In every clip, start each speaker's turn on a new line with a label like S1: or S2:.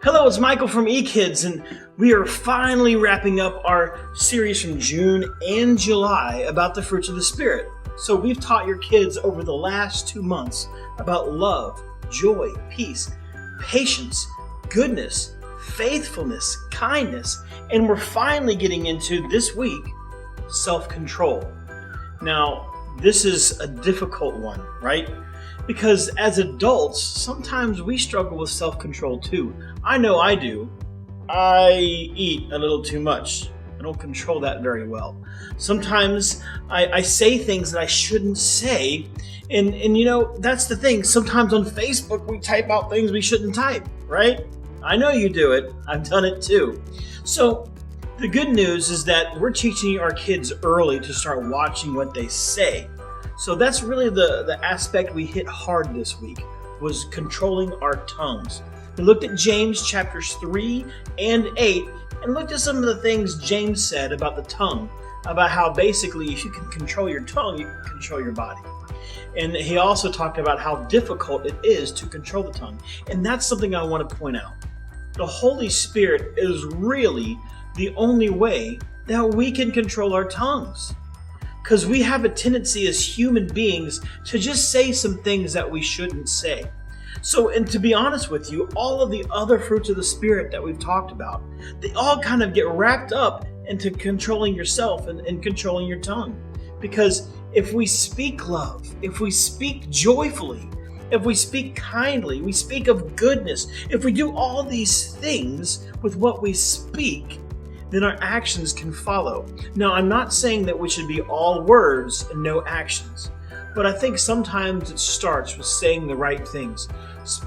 S1: Hello, it's Michael from EKids, and we are finally wrapping up our series from June and July about the fruits of the Spirit. So we've taught your kids over the last 2 months about love, joy, peace, patience, goodness, faithfulness, kindness, and we're finally getting into this week, self-control. Now, this is a difficult one, right? Because as adults, sometimes we struggle with self-control too. I know I do. I eat a little too much. I don't control that very well. Sometimes I say things that I shouldn't say. And you know, that's the thing. Sometimes on Facebook, we type out things we shouldn't type, right? I know you do it. I've done it too. So the good news is that we're teaching our kids early to start watching what they say. So that's really the aspect we hit hard this week, was controlling our tongues. We looked at James chapters 3 and 8 and looked at some of the things James said about the tongue, about how basically if you can control your tongue, you can control your body. And he also talked about how difficult it is to control the tongue. And that's something I want to point out. The Holy Spirit is really the only way that we can control our tongues. Because we have a tendency as human beings to just say some things that we shouldn't say. So, and to be honest with you, all of the other fruits of the Spirit that we've talked about, they all kind of get wrapped up into controlling yourself and controlling your tongue. Because if we speak love, if we speak joyfully, if we speak kindly, we speak of goodness, if we do all these things with what we speak, then our actions can follow. Now, I'm not saying that we should be all words and no actions, but I think sometimes it starts with saying the right things.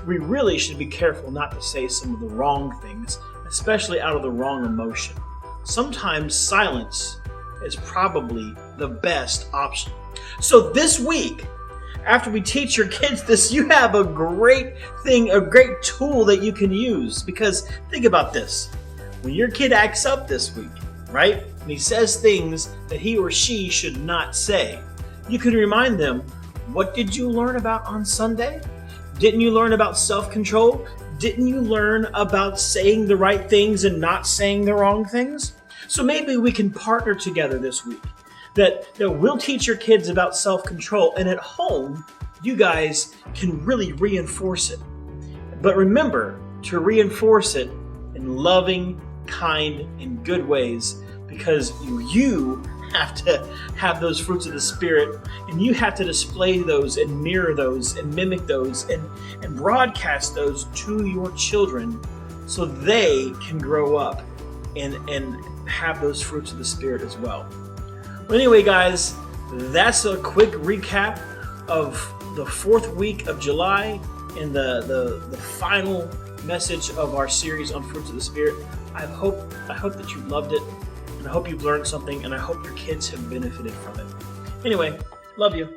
S1: We really should be careful not to say some of the wrong things, especially out of the wrong emotion. Sometimes silence is probably the best option. So this week, after we teach your kids this, you have a great thing, a great tool that you can use. Because think about this. When your kid acts up this week, right, and he says things that he or she should not say, you can remind them, what did you learn about on Sunday? Didn't you learn about self-control? Didn't you learn about saying the right things and not saying the wrong things? So maybe we can partner together this week, that we'll teach your kids about self-control, and at home, you guys can really reinforce it. But remember to reinforce it in loving, kind, and good ways, because you have to have those fruits of the Spirit, and you have to display those and mirror those and mimic those and broadcast those to your children so they can grow up and have those fruits of the Spirit as well. Well, anyway, guys, that's a quick recap of the 4th week of July and the final message of our series on fruits of the Spirit. I hope that you loved it, and I hope you've learned something, and I hope your kids have benefited from it. Anyway, love you.